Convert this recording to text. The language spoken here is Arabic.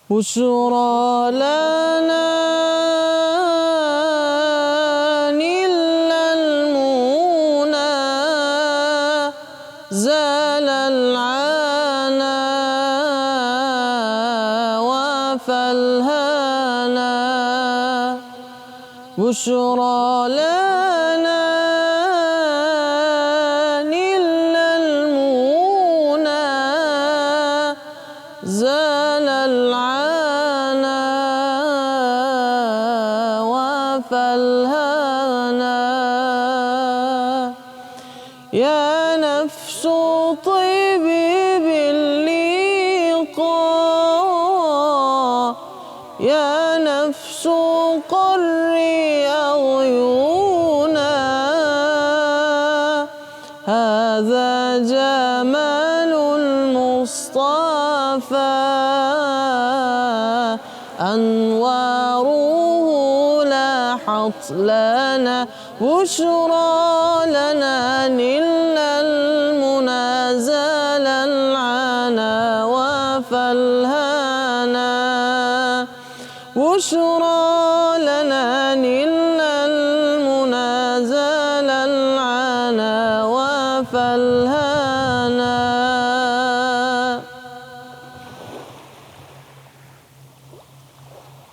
بشرى لنا نلنا المنى زال العنا وفالهنا بشرى لنا نلنا المنى زال العنا وفالهنا يا نفس طيبي باللقاء يا نفس قري عيونا هذا جمال المصطفى أنواره لاحت لنا بشرى لنا نلنا المنى زال العنا وفالهنا بشرى لنا نلنا المنى زال العنا وفالهنا